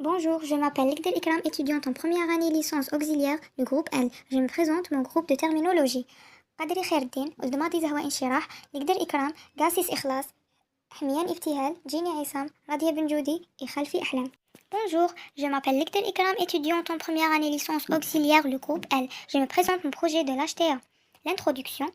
Bonjour, je m'appelle Legdel Ikram, étudiante en première année licence auxiliaire du groupe L. Je me présente mon groupe de terminologie. قدري خير الدين قدماتي زهوة انشراح لقدر إكرام قاسيس إخلاص حميان ابتهال جيني عصام رضية بن جودي خلفي أحلام. Bonjour, je m'appelle Legdel Ikram, étudiante en première année licence auxiliaire du groupe L. Je me présente mon projet de l'HTA. L'introduction.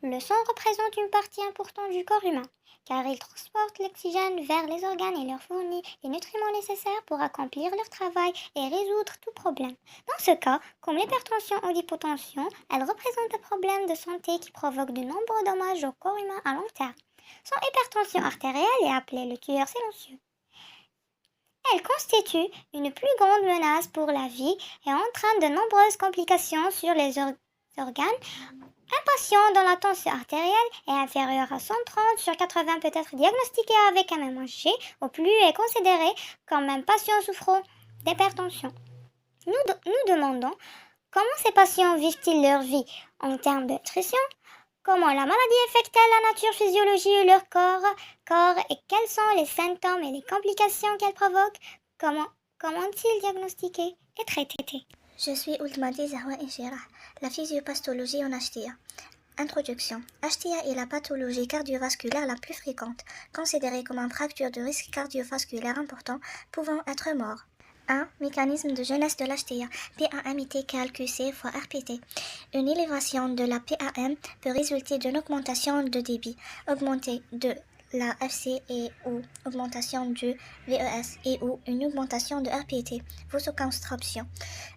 Le sang représente une partie importante du corps humain, car il transporte l'oxygène vers les organes et leur fournit les nutriments nécessaires pour accomplir leur travail et résoudre tout problème. Dans ce cas, comme l'hypertension ou l'hypotension, elle représente un problème de santé qui provoque de nombreux dommages au corps humain à long terme. Son hypertension artérielle est appelée le tueur silencieux. Elle constitue une plus grande menace pour la vie et entraîne de nombreuses complications sur les organes. Un patient dont la tension artérielle est inférieure à 130/80 peut être diagnostiqué avec un MHG au plus est considéré comme un patient souffrant d'hypertension. Nous demandons comment ces patients vivent-ils leur vie en termes de nutrition, comment la maladie affecte-t-elle la nature physiologie de leur corps et quels sont les symptômes et les complications qu'elle provoque, comment ils diagnostiqués et traités. Je suis Oultmadi Zahwa Inchirah, la physiopathologie en HTA. Introduction. HTA est la pathologie cardiovasculaire la plus fréquente, considérée comme une fracture de risque cardiovasculaire important pouvant être mort. 1. Mécanisme de jeunesse de l'HTA, PAM-ITKLQC fois RPT. Une élévation de la PAM peut résulter d'une augmentation de débit, augmentée de la FC et ou augmentation du VES et ou une augmentation de RPT, vasoconstriction.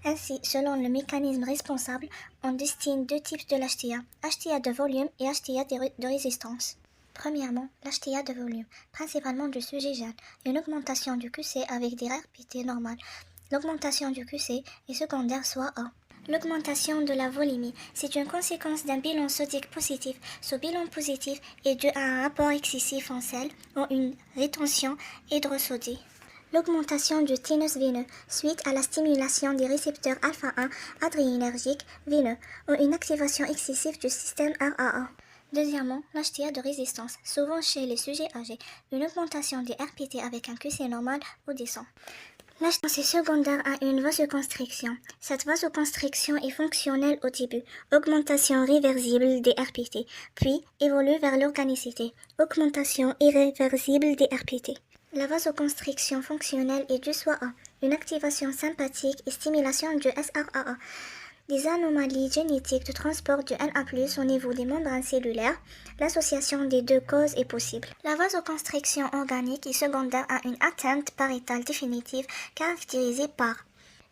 Ainsi, selon le mécanisme responsable, on distingue deux types de l'HTA, HTA de volume et HTA de résistance. Premièrement, l'HTA de volume, principalement du sujet jeune, une augmentation du QC avec des RPT normales. L'augmentation du QC est secondaire soit A. L'augmentation de la volémie, c'est une conséquence d'un bilan sodique positif. Ce bilan positif est dû à un apport excessif en sel ou une rétention hydrosodie. L'augmentation du tonus veineux, suite à la stimulation des récepteurs alpha-1 adrénergiques veineux ou une activation excessive du système RAA. Deuxièmement, l'HTA de résistance, souvent chez les sujets âgés, une augmentation des RPT avec un QC normal ou descend. L'HTA est secondaire à une vasoconstriction. Cette vasoconstriction est fonctionnelle au début, augmentation réversible des RPT, puis évolue vers l'organicité, augmentation irréversible des RPT. La vasoconstriction fonctionnelle est due soit à une activation sympathique et stimulation du SRAA, des anomalies génétiques de transport du NA+, au niveau des membranes cellulaires. L'association des deux causes est possible. La vasoconstriction organique est secondaire à une atteinte pariétale définitive caractérisée par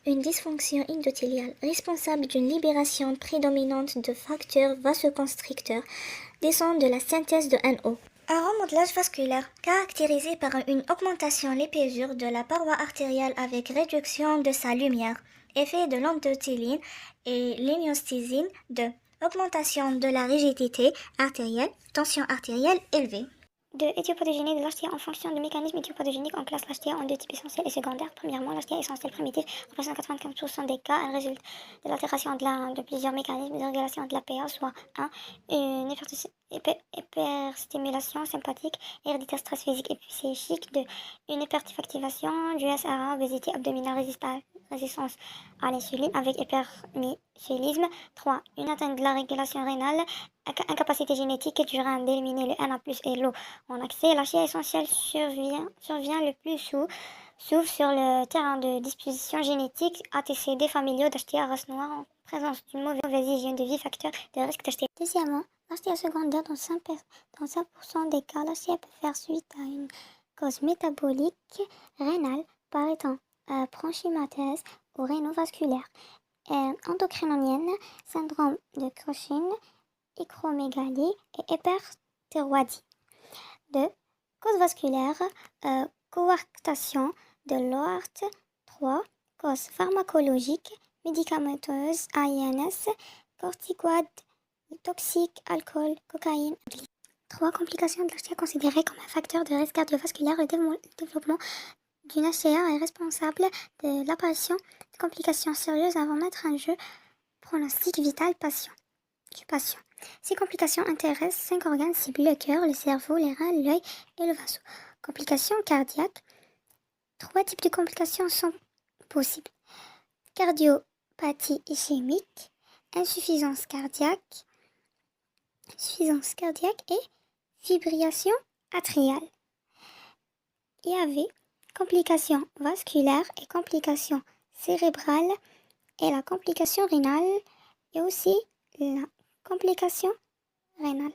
une dysfonction endothéliale responsable d'une libération prédominante de facteurs vasoconstricteurs, descente de la synthèse de NO. Un remodelage vasculaire caractérisé par une augmentation de l'épaisseur de la paroi artérielle avec réduction de sa lumière, effet de l'endothéline et l'hémostysine 2, augmentation de la rigidité artérielle, tension artérielle élevée. 2. Étiopathogénie de l'HTA en fonction du mécanisme étiopathogénique, on classe l'HTA en deux types essentiels et secondaires. Premièrement, l'HTA essentielle primitive représente 95% des cas. Elle résulte de l'altération de plusieurs mécanismes de régulation de la PA, soit 1. Une hyperstimulation sympathique, héréditaire, stress physique et psychique. 2. Une hyperactivation du SRA, obésité abdominale, résistance à l'insuline avec hypermichelisme. 3. Une atteinte de la régulation rénale, incapacité génétique du rein d'éliminer le Na+ et l'eau en accès. L'HTA essentielle survient le plus souvent sur le terrain de disposition génétique, antécédés familiaux d'HTA race noire en présence d'une mauvaise hygiène de vie, facteur de risque d'HTA. Deuxièmement, l'HTA secondaire, dans 5% des cas, l'HTA peut faire suite à une cause métabolique rénale, par étant bronchiectasie ou rénovasculaire, endocrinonienne, syndrome de Cushing, acromégalie et hyperthyroïdie. 2. Cause vasculaire, coarctation de l'aorte. 3. Cause pharmacologique, médicamenteuse, AINS, corticoïdes, toxiques, alcool, cocaïne. 3. Complications de l'HTA considérées comme un facteur de risque cardiovasculaire. Le développement d'une HTA est responsable de l'apparition de complications sérieuses avant mettre en jeu le pronostic vital du patient. Ces complications intéressent 5 organes ciblés, le cœur, le cerveau, les reins, l'œil et le vaso. Complications cardiaques. 3 types de complications sont possibles. Cardiopathie ischémique, insuffisance cardiaque et fibrillation atriale. Il y avait complications vasculaires et complications cérébrales et la complication rénale et aussi la complication rénale.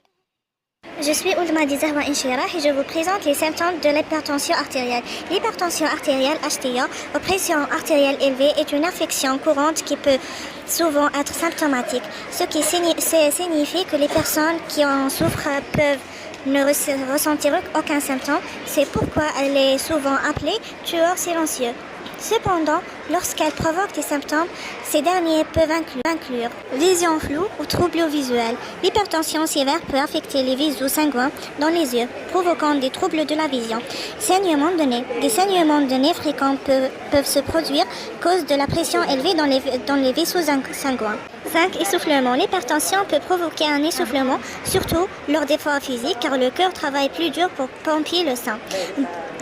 Je suis Oulmadi Zahwa Inchirah et je vous présente les symptômes de l'hypertension artérielle. L'hypertension artérielle HTA, ou pression artérielle élevée, est une affection courante qui peut souvent être symptomatique, ce qui signifie que les personnes qui en souffrent peuvent ne ressentir aucun symptôme. C'est pourquoi elle est souvent appelée tueur silencieux. Cependant, lorsqu'elle provoque des symptômes, ces derniers peuvent inclure vision floue ou troubles visuels. L'hypertension sévère peut affecter les vaisseaux sanguins dans les yeux, provoquant des troubles de la vision. Saignement de nez. Des saignements de nez fréquents peuvent se produire à cause de la pression élevée dans les vaisseaux sanguins. 5. Essoufflement. L'hypertension peut provoquer un essoufflement, surtout lors d'efforts physiques, car le cœur travaille plus dur pour pomper le sang.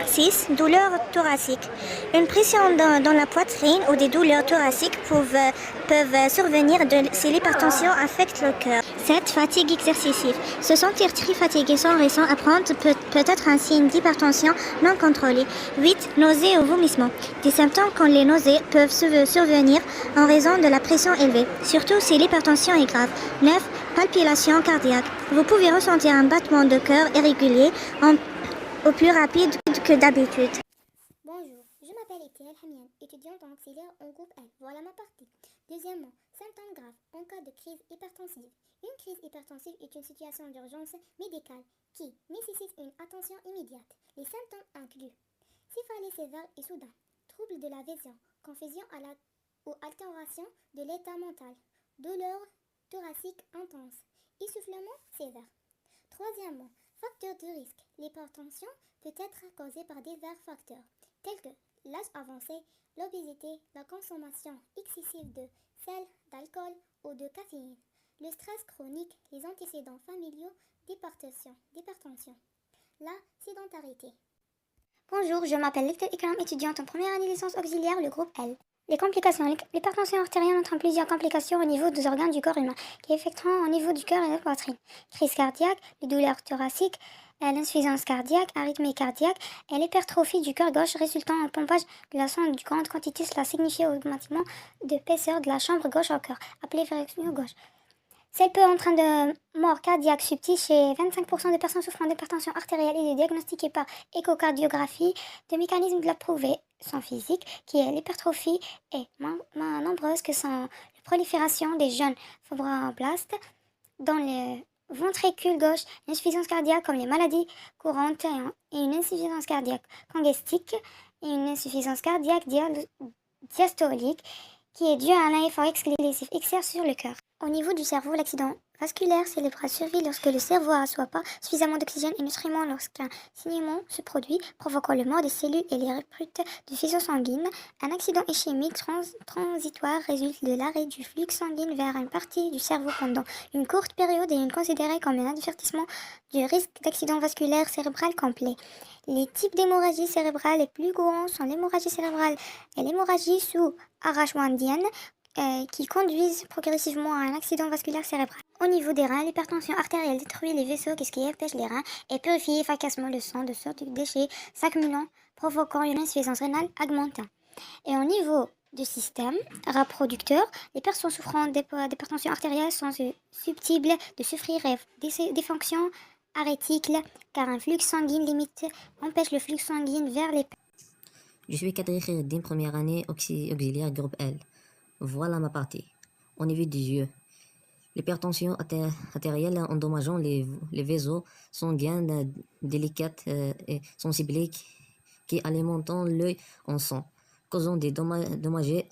6. Douleurs thoraciques. Une pression dans la poitrine ou des douleurs thoraciques peuvent survenir si l'hypertension affecte le cœur. 7. Fatigue excessive. Se sentir très fatigué sans raison apparente peut être un signe d'hypertension non contrôlée. 8. Nausées ou vomissements. Des symptômes comme les nausées peuvent survenir en raison de la pression élevée, surtout si l'hypertension est grave. 9. Palpitations cardiaques. Vous pouvez ressentir un battement de cœur irrégulier au plus rapide que d'habitude. Bonjour, je m'appelle Etienne Hamian, étudiante en auxiliaire en groupe L. Voilà ma partie. Deuxièmement, symptômes graves en cas de crise hypertensive. Une crise hypertensive est une situation d'urgence médicale qui nécessite une attention immédiate. Les symptômes incluent céphalie sévère et soudain, troubles de la vision, confusion ou altération de l'état mental, douleur thoracique intense, essoufflement sévère. Troisièmement, facteurs de risque. L'hypertension peut être causée par divers facteurs, tels que l'âge avancé, l'obésité, la consommation excessive de sel, d'alcool ou de caféine, le stress chronique, les antécédents familiaux d'hypertension, la sédentarité. Bonjour, je m'appelle Lectel Ikram, étudiante en première année licence auxiliaire, le groupe L. Les complications. L'hypertension artérielle entraîne plusieurs complications au niveau des organes du corps humain, qui affecteront au niveau du cœur et de la poitrine. Crise cardiaque, les douleurs thoraciques, l'insuffisance cardiaque, arythmie cardiaque et l'hypertrophie du cœur gauche résultant en pompage de la sang du grande quantité. Cela signifie augmentation d'épaisseur de la chambre gauche au cœur, appelée version gauche. Celle peut entraîner de mort cardiaque subtile chez 25% des personnes souffrant d'hypertension artérielle et est diagnostiquée par échocardiographie. Des mécanismes de la progression physique, qui est l'hypertrophie, est moins nombreuse que la prolifération des jeunes fibroblastes dans le ventricule gauche, l'insuffisance cardiaque comme les maladies courantes et une insuffisance cardiaque congestique et une insuffisance cardiaque diastolique qui est due à un effort excessif exercé sur le cœur. Au niveau du cerveau, l'accident vasculaire cérébral survient lorsque le cerveau ne reçoit pas suffisamment d'oxygène et de nutriments lorsqu'un saignement se produit, provoquant le mort des cellules et les ruptures de faisceaux sanguines. Un accident ischémique transitoire résulte de l'arrêt du flux sanguin vers une partie du cerveau pendant une courte période et est considéré comme un avertissement du risque d'accident vasculaire cérébral complet. Les types d'hémorragie cérébrale les plus courants sont l'hémorragie cérébrale et l'hémorragie sous-arachnoïdienne, qui conduisent progressivement à un accident vasculaire cérébral. Au niveau des reins, l'hypertension artérielle détruit les vaisseaux qui empêchent les reins et purifie efficacement le sang de sorte que les déchets s'accumulant, provoquant une insuffisance rénale augmentée. Et au niveau du système reproducteur, les personnes souffrant d'hypertension artérielle sont susceptibles de souffrir des fonctions arrêtiques car un flux sanguin limité empêche le flux sanguin vers les... Je suis Kadri Khaireddin, première année auxiliaire groupe L. Voilà ma partie. Au niveau des yeux, l'hypertension artérielle endommageant les vaisseaux sanguins délicats et sensibles qui alimentent l'œil en sang, causant des dommages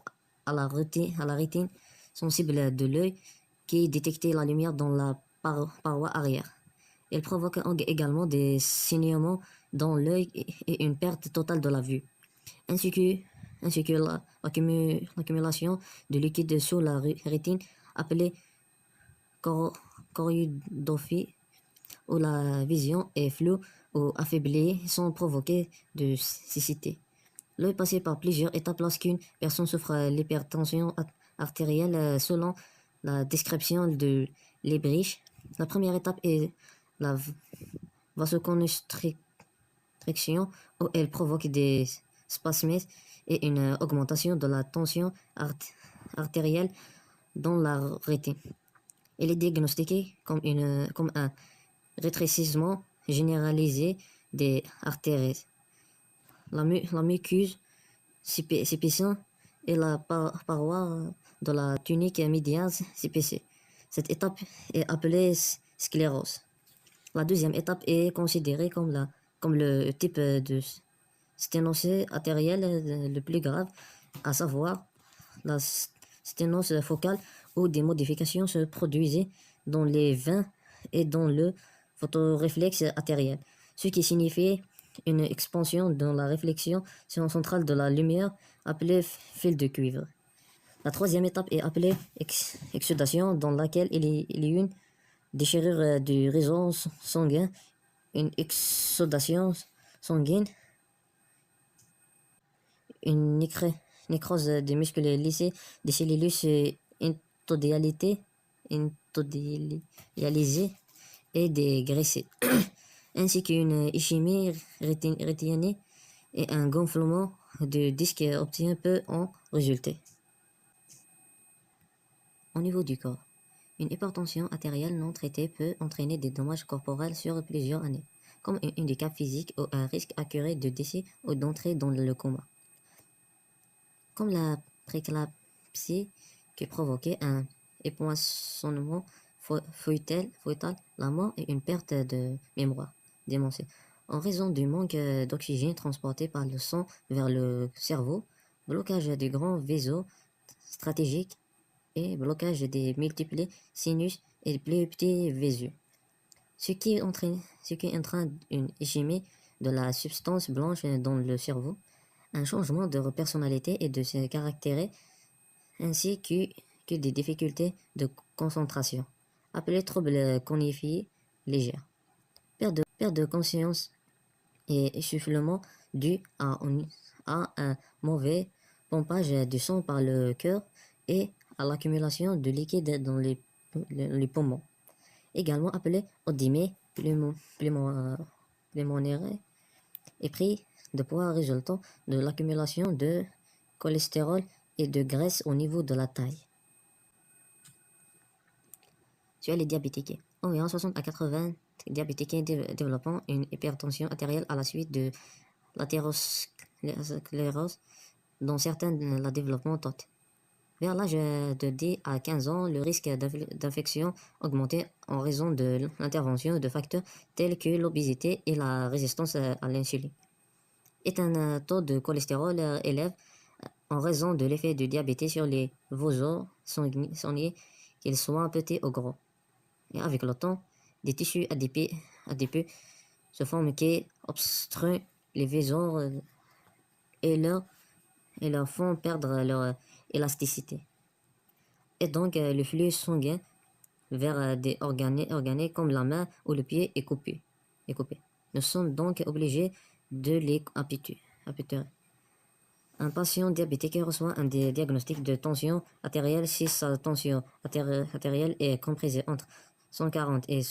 à la rétine sensible de l'œil qui détecte la lumière dans la paroi arrière. Elle provoque également des saignements dans l'œil et une perte totale de la vue, ainsi que l'accumulation de liquide sur la rétine appelée choriodophie, où la vision est floue ou affaiblie sans provoquer de cécité. L'œil passé par plusieurs étapes lorsqu'une personne souffre de l'hypertension artérielle selon la description de Lebrich. La première étape est la vasoconstriction où elle provoque des spasmes et une augmentation de la tension artérielle dans la rétine. Elle est diagnostiquée comme un rétrécissement généralisé des artères. La muqueuse s'épaissit et la paroi de la tunique médiane s'épaissit. Cette étape est appelée sclérose. La deuxième étape est considérée comme le type de sténose artérielle le plus grave, à savoir la sténose focale, où des modifications se produisent dans les veines et dans le photoréflexe artériel, ce qui signifie une expansion dans la réflexion centrale de la lumière, appelée fil de cuivre. La troisième étape est appelée exsudation, dans laquelle il y a une déchirure du réseau sanguin, une exsudation sanguine, une nécrose des muscles lissés, des cellules intodialisées et des graissées, ainsi qu'une ischémie rétinienne et un gonflement de disque obtient peut en résulter. Au niveau du corps, une hypertension artérielle non traitée peut entraîner des dommages corporels sur plusieurs années, comme un handicap physique ou un risque accru de décès ou d'entrée dans le coma. Comme la préclampsie qui provoquait un époissonnement fœtal, la mort et une perte de mémoire démentielle. En raison du manque d'oxygène transporté par le sang vers le cerveau, blocage des grands vaisseaux stratégiques et blocage des multiples sinus et des plus petits vaisseaux, ce qui entraîne une ischémie de la substance blanche dans le cerveau, un changement de personnalité et de ses caractères, ainsi que des difficultés de concentration, appelées troubles cognitifs légers, perte de conscience et essoufflement dû à un mauvais pompage du sang par le cœur et à l'accumulation de liquide dans les poumons, également appelé odynie pulmonaire, et pris de poids résultant de l'accumulation de cholestérol et de graisse au niveau de la taille. Sur les diabétiques, environ 60 à 80 diabétiques développant une hypertension artérielle à la suite de l'athérosclérose, dont certains la développement tôt. Vers l'âge de 10 à 15 ans, le risque d'infection augmentait en raison de l'intervention de facteurs tels que l'obésité et la résistance à l'insuline. Et un taux de cholestérol élève en raison de l'effet du diabète sur les vaisseaux sanguins, qu'ils soient petits ou gros. Et avec le temps, des tissus adipeux se forment qui obstruent les vaisseaux et leur font perdre leur élasticité. Et donc le flux sanguin vers des organes comme la main ou le pied est coupé. Nous sommes donc obligés de les amputer. Un patient diabétique reçoit un diagnostic de tension artérielle si sa tension artérielle est comprise entre 140 et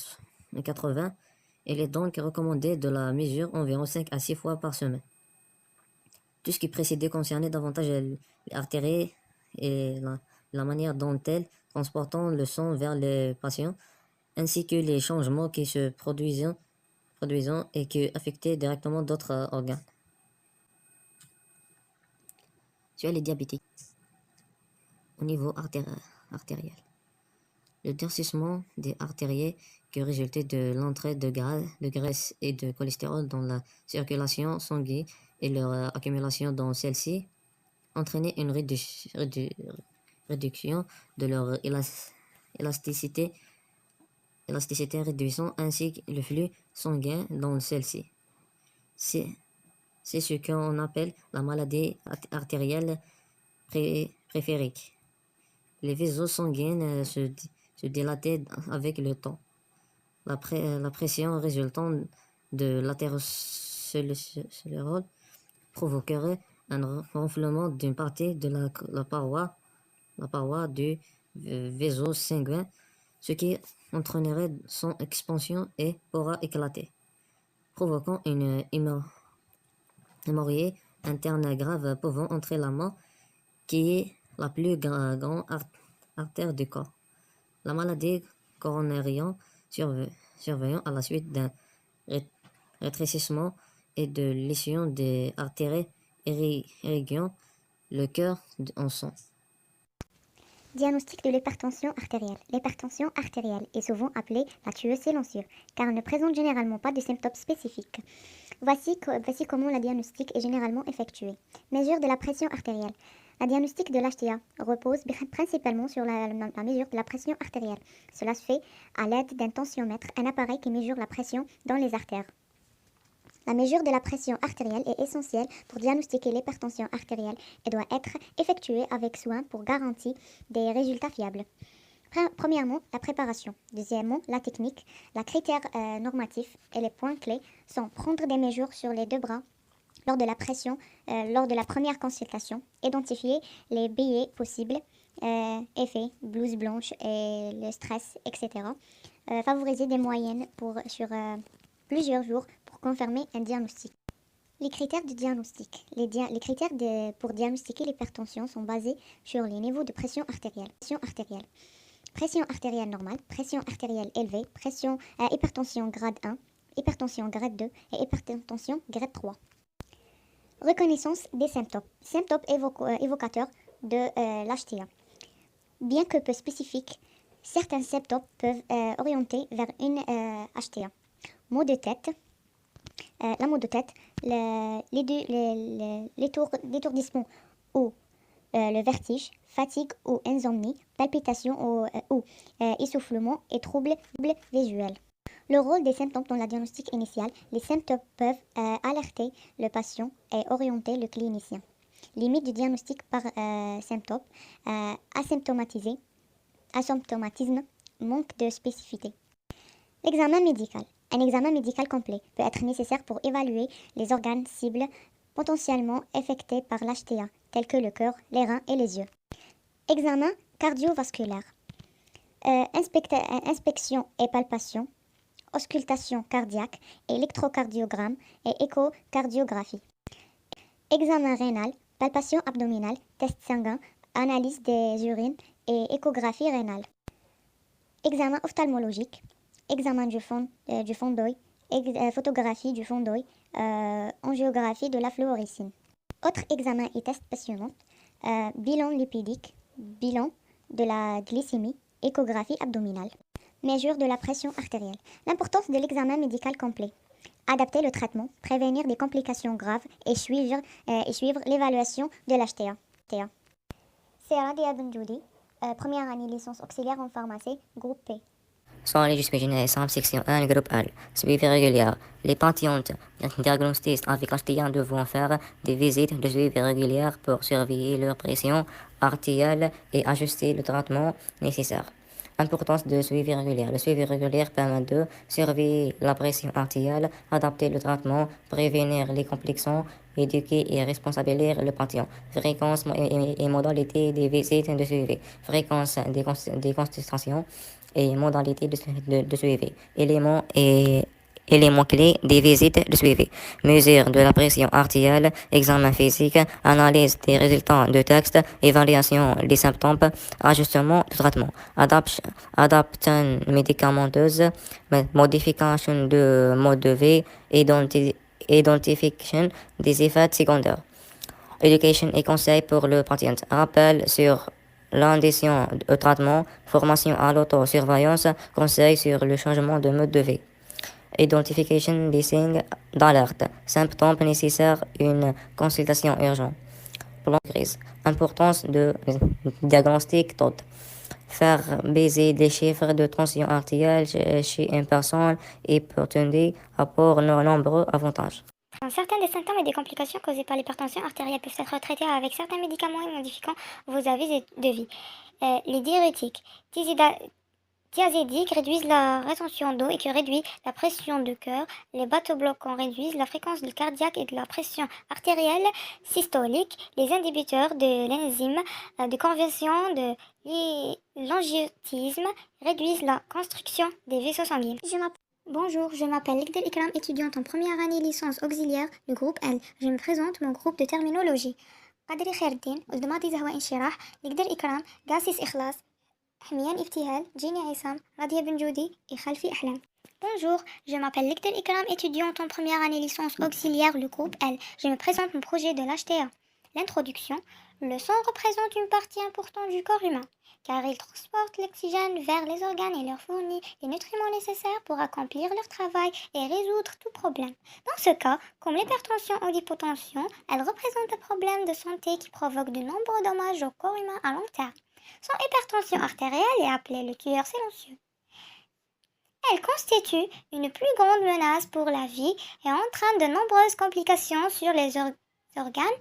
80. Il est donc recommandé de la mesurer environ 5 à 6 fois par semaine. Tout ce qui précédait concernait davantage les artères et la manière dont elles transportent le sang vers les patients, ainsi que les changements qui se produisent et qui affectaient directement d'autres organes. Sur les diabétiques, au niveau artériel, le durcissement des artères qui résultait de l'entrée de graisse et de cholestérol dans la circulation sanguine et leur accumulation dans celle-ci entraînait une réduction de leur élasticité réduisant ainsi le flux sanguin dans celle-ci. C'est ce qu'on appelle la maladie artérielle périphérique. Les vaisseaux sanguins se se dilater avec le temps. La pression résultant de l'athérosclérose provoquerait un renflement d'une partie de la paroi du vaisseau sanguin, ce qui entraînerait son expansion et pourra éclater, provoquant une hémorragie interne grave pouvant entrer la mort, qui est la plus grande artère du corps. La maladie coronarienne survenant à la suite d'un rétrécissement et de lésions des artères irriguant le cœur en sang. Diagnostic de l'hypertension artérielle. L'hypertension artérielle est souvent appelée la tueuse silencieuse, car elle ne présente généralement pas de symptômes spécifiques. Voici comment la diagnostic est généralement effectuée. Mesure de la pression artérielle. La diagnostic de l'HTA repose principalement sur la mesure de la pression artérielle. Cela se fait à l'aide d'un tensiomètre, un appareil qui mesure la pression dans les artères. La mesure de la pression artérielle est essentielle pour diagnostiquer l'hypertension artérielle et doit être effectuée avec soin pour garantir des résultats fiables. Premièrement, la préparation. Deuxièmement, la technique. Les critères normatifs et les points clés sont prendre des mesures sur les deux bras lors de la pression, lors de la première consultation, identifier les biais possibles, effets, blouse blanche et le stress, etc. Favoriser des moyennes sur plusieurs jours pour confirmer un diagnostic. Les critères de diagnostic. Les critères pour diagnostiquer l'hypertension sont basés sur les niveaux de pression artérielle. Pression artérielle normale, pression artérielle élevée, hypertension grade 1, hypertension grade 2 et hypertension grade 3. Reconnaissance des symptômes. Symptômes évocateurs de l'HTA. Bien que peu spécifiques, certains symptômes peuvent orienter vers une HTA. Maux de tête, la maux de tête, l'étourdissement ou le vertige, fatigue ou insomnie, palpitation ou essoufflement et troubles visuels. Le rôle des symptômes dans la diagnostic initiale. Les symptômes peuvent alerter le patient et orienter le clinicien. Limite du diagnostic par symptômes, asymptomatisme, manque de spécificité. L'examen médical. Un examen médical complet peut être nécessaire pour évaluer les organes cibles potentiellement affectés par l'HTA, tels que le cœur, les reins et les yeux. Examen cardiovasculaire. Inspection et palpation, auscultation cardiaque, électrocardiogramme et échocardiographie. Examen rénal, palpation abdominale, test sanguin, analyse des urines et échographie rénale. Examen ophtalmologique, examen du fond d'œil, photographie du fond d'œil, angiographie de la fluorescine. Autres examens et tests passionnants, bilan lipidique, bilan de la glycémie, échographie abdominale. Mesure de la pression artérielle. L'importance de l'examen médical complet. Adapter le traitement, prévenir des complications graves et suivre l'évaluation de l'HTA. C'est Radia Benjoudi, première année licence auxiliaire en pharmacie, groupe P. Soirée du spécial section 1, groupe L. Suivi régulier. Les patientes diagnostiques avec HTA devront faire des visites de suivi régulières pour surveiller leur pression artérielle et ajuster le traitement nécessaire. Importance de suivi régulier. Le suivi régulier permet de surveiller la pression artérielle, adapter le traitement, prévenir les complications, éduquer et responsabiliser le patient. Fréquence et modalité des visites de suivi. Fréquence des consultations et modalité de suivi. Éléments clés des visites de suivi. Mesure de la pression artérielle, examen physique, analyse des résultats de texte, évaluation des symptômes, ajustement du traitement, adaptation médicamenteuse, modification de mode de vie, identification des effets secondaires. Éducation et conseils pour le patient. Rappel sur l'addition au traitement, formation à l'autosurveillance, conseils sur le changement de mode de vie. Identification des signes d'alerte. Symptômes nécessaires, une consultation urgente. Plan de crise. Importance de diagnostic tôt. Faire baisser les chiffres de tension artérielle chez une personne hypertendue apporte nombreux avantages. Certains des symptômes et des complications causées par l'hypertension artérielle peuvent être traités avec certains médicaments et modifiant vos habits de vie. Les diurétiques, diazédiques réduisent la rétention d'eau et qui réduit la pression du cœur. Les bêta-bloquants réduisent la fréquence du cardiaque et de la pression artérielle systolique. Les inhibiteurs de l'enzyme de conversion de l'angiotensin réduisent la construction des vaisseaux sanguins. Bonjour, je m'appelle Ligdel Ikram, étudiante en première année licence auxiliaire du groupe L. Je me présente mon groupe de terminologie. قدري خير الدين قدماتي زهواء انشراح لقدر إكرام قاسيس إخلاص حميان ابتهال جيني عصام رضية بن جودي خلفي أحلام. Bonjour, je m'appelle Ligdel Ikram, étudiante en première année licence auxiliaire du groupe L. Je me présente mon projet de l'HTA. L'introduction. Le sang représente une partie importante du corps humain, car il transporte l'oxygène vers les organes et leur fournit les nutriments nécessaires pour accomplir leur travail et résoudre tout problème. Dans ce cas, comme l'hypertension ou l'hypotension, elle représente un problème de santé qui provoque de nombreux dommages au corps humain à long terme. Son hypertension artérielle est appelée le tueur silencieux. Elle constitue une plus grande menace pour la vie et entraîne de nombreuses complications sur les organes